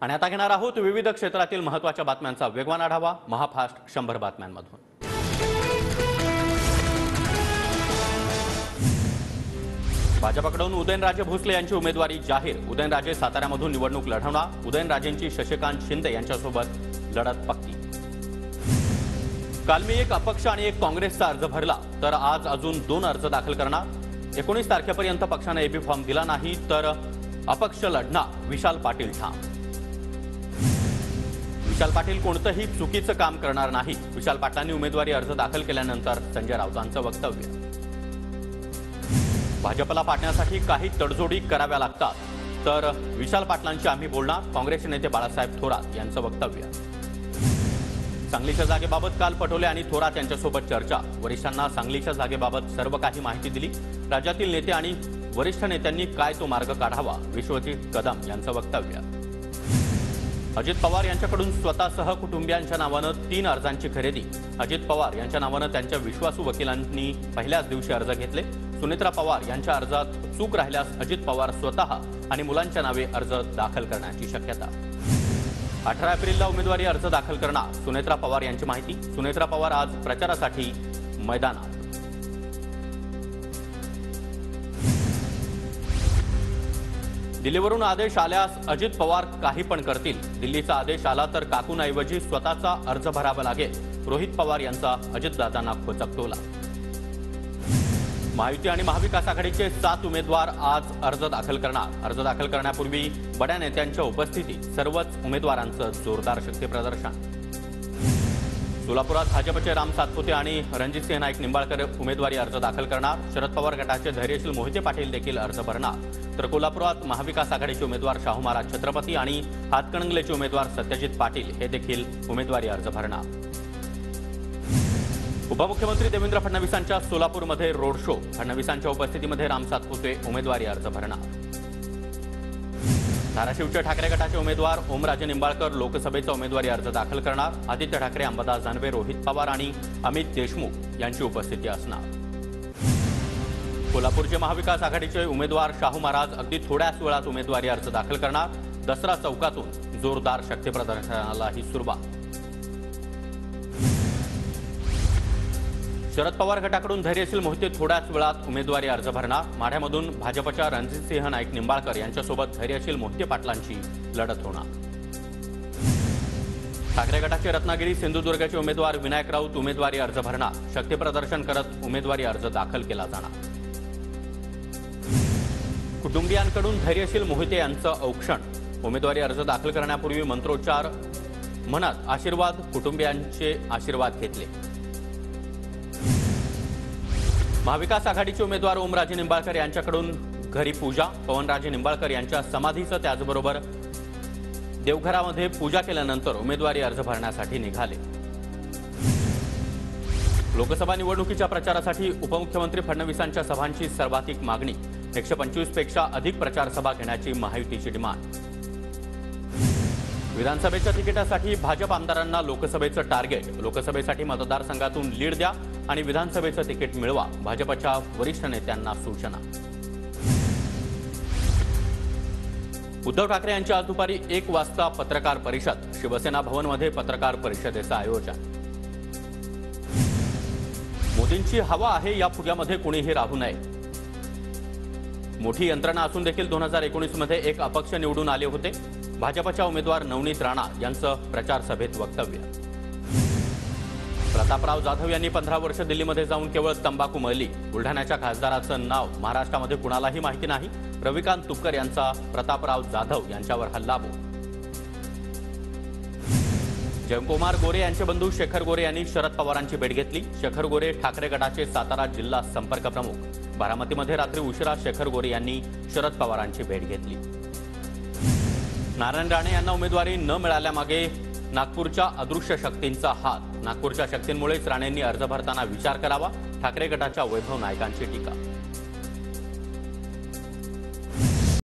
आणि आता घेणार आहोत विविध क्षेत्रातील महत्त्वाच्या बातम्यांचा वेगवान आढावा महाफास्ट 100 बातम्यांमधून। भाजपकडून उदयनराजे भोसले यांची उमेदवारी जाहीर। उदयनराजे साताऱ्यामधून निवडणूक लढवणार। उदयनराजेंची शशिकांत शिंदे यांच्यासोबत लढत पक्की। काल मी एक अपक्ष आणि एक काँग्रेसचा अर्ज भरला, तर आज अजून 2 अर्ज दाखल करणार। 19 तारखेपर्यंत पक्षाने एबी फॉर्म दिला नाही तर अपक्ष लढणार। विशाल पाटील ठाम। विशाल पाटील कोणतंही चुकीचं काम करणार नाही। विशाल पाटलांनी उमेदवारी अर्ज दाखल केल्यानंतर संजय राऊतांचं वक्तव्य। भाजपला पाडण्यासाठी काही तडजोडी कराव्या लागतात, तर विशाल पाटलांशी आम्ही बोलणार। काँग्रेसचे नेते बाळासाहेब थोरात यांचं वक्तव्य। सांगलीच्या जागेबाबत काल पटोले आणि थोरात यांच्यासोबत चर्चा। वरिष्ठांना सांगलीच्या जागेबाबत सर्व काही माहिती दिली। राज्यातील नेते आणि वरिष्ठ नेत्यांनी काय तो मार्ग काढावा, विश्वजित कदम यांचं वक्तव्य। अजित पवार यांच्याकडून स्वतःसह कुटुंबियांच्या नावानं 3 अर्जांची खरेदी। अजित पवार यांच्या नावानं त्यांच्या विश्वासू वकिलांनी पहिल्याच दिवशी अर्ज घेतले। सुनेत्रा पवार यांच्या अर्जात चूक राहिल्यास अजित पवार स्वतः आणि मुलांच्या नावे अर्ज दाखल करण्याची शक्यता। 18 एप्रिलला उमेदवारी अर्ज दाखल करणार। सुनेत्रा पवार यांची माहिती। सुनेत्रा पवार आज प्रचारासाठी मैदानात। दिल्लीवरून आदेश आल्यास अजित पवार काही पण करतील। दिल्लीचा आदेश आला तर काकूंऐवजी स्वतःचा अर्ज भरावा लागेल। रोहित पवार यांचा अजितदादांना खोचक टोला। महायुती आणि महाविकास आघाडीचे 7 उमेदवार आज अर्ज दाखल करणार। अर्ज दाखल करण्यापूर्वी बड्या नेत्यांच्या उपस्थितीत सर्वच उमेदवारांचं जोरदार शक्ती प्रदर्शन। सोलापुरात भाजपचे राम सातपुते आणि रणजितसिंह नाईक निंबाळकर उमेदवारी अर्ज दाखल करणार। शरद पवार गटाचे धैर्यशील मोहिते पाटील देखील अर्ज भरणार। तर कोल्हापुरात महाविकास आघाडीचे उमेदवार शाहू महाराज छत्रपती आणि हातकणंगलेचे उमेदवार सत्यजित पाटील हे देखील उमेदवारी अर्ज भरणार। उपमुख्यमंत्री देवेंद्र फडणवीसांच्या सोलापूरमध्ये रोड शो। फडणवीसांच्या उपस्थितीमध्ये राम सातपुते उमेदवारी अर्ज भरणार। धाराशिवच्या ठाकरे गटाचे उमेदवार ओमराजे निंबाळकर लोकसभेचा उमेदवारी अर्ज दाखल करणार। आदित्य ठाकरे, अंबादास दानवे, रोहित पवार आणि अमित देशमुख यांची उपस्थिती असणार। कोल्हापूरचे महाविकास आघाडीचे उमेदवार शाहू महाराज अगदी थोड्याच वेळात उमेदवारी अर्ज दाखल करणार। दसरा चौकातून जोरदार शक्ती प्रदर्शनाला ही सुरुवात। शरद पवार गटाकडून धैर्यशील मोहिते थोड्याच वेळात उमेदवारी अर्ज भरणार। माढ्यामधून भाजपच्या रणजितसिंह नाईक निंबाळकर यांच्यासोबत धैर्यशील मोहिते पाटलांची लढत होणार। ठाकरे गटाचे रत्नागिरी सिंधुदुर्गचे उमेदवार विनायक राऊत उमेदवारी अर्ज भरणार। शक्ती प्रदर्शन करत उमेदवारी अर्ज दाखल केला जाणार। कुटुंबियांकडून धैर्यशील मोहिते यांचं औक्षण। उमेदवारी अर्ज दाखल करण्यापूर्वी मंत्रोच्चार म्हणत आशीर्वाद कुटुंबियांचे आशीर्वाद घेतले। महाविकास आघाडीचे उमेदवार ओमराजे निंबाळकर यांच्याकडून घरी पूजा। पवनराजे निंबाळकर यांच्या समाधीचं त्याचबरोबर देवघरामध्ये पूजा केल्यानंतर उमेदवारी अर्ज भरण्यासाठी निघाले। लोकसभा निवडणुकीच्या प्रचारासाठी उपमुख्यमंत्री फडणवीसांच्या सभांची सर्वाधिक मागणी। 125 पेक्षा अधिक प्रचार सभा घेण्याची महायुतीची डिमांड। विधानसभेच्या तिकिटासाठी भाजप आमदारांना लोकसभेचं टार्गेट। लोकसभेसाठी मतदारसंघातून लीड द्या आणि विधानसभेचं तिकीट मिळवा, भाजपच्या वरिष्ठ नेत्यांना सूचना। उद्धव ठाकरे यांच्या आज दुपारी 1 वाजता पत्रकार परिषद। शिवसेना भवनमध्ये पत्रकार परिषदेचं आयोजन। मोदींची हवा आहे या फुग्यामध्ये कुणीही राहू नये। मोठी यंत्रणा असून देखील 2019 मध्ये एक अपक्ष निवडून आले होते। भाजपच्या उमेदवार नवनीत राणा यांचं प्रचार सभेत वक्तव्य। प्रतापराव जाधव यांनी 15 वर्ष दिल्लीमध्ये जाऊन केवळ तंबाखू मळली। बुलढाण्याच्या खासदाराचं नाव महाराष्ट्रामध्ये कुणालाही माहिती नाही। रविकांत तुपकर यांचा प्रतापराव जाधव यांच्यावर हल्लाबोल। जयकुमार गोरे यांचे बंधू शेखर गोरे यांनी शरद पवारांची भेट घेतली। शेखर गोरे ठाकरे गटाचे सातारा जिल्हा संपर्क प्रमुख। बारामतीमध्ये रात्री उशिरा शेखर गोरे यांनी शरद पवारांची भेट घेतली। नारायण राणे यांना उमेदवारी न मिळाल्यामागे नागपूरच्या अदृश्य शक्तींचा हात। नागपूरच्या शक्तींमुळेच राणेंनी अर्ज भरताना विचार करावा। ठाकरे गटाच्या वैभव नायकांची टीका।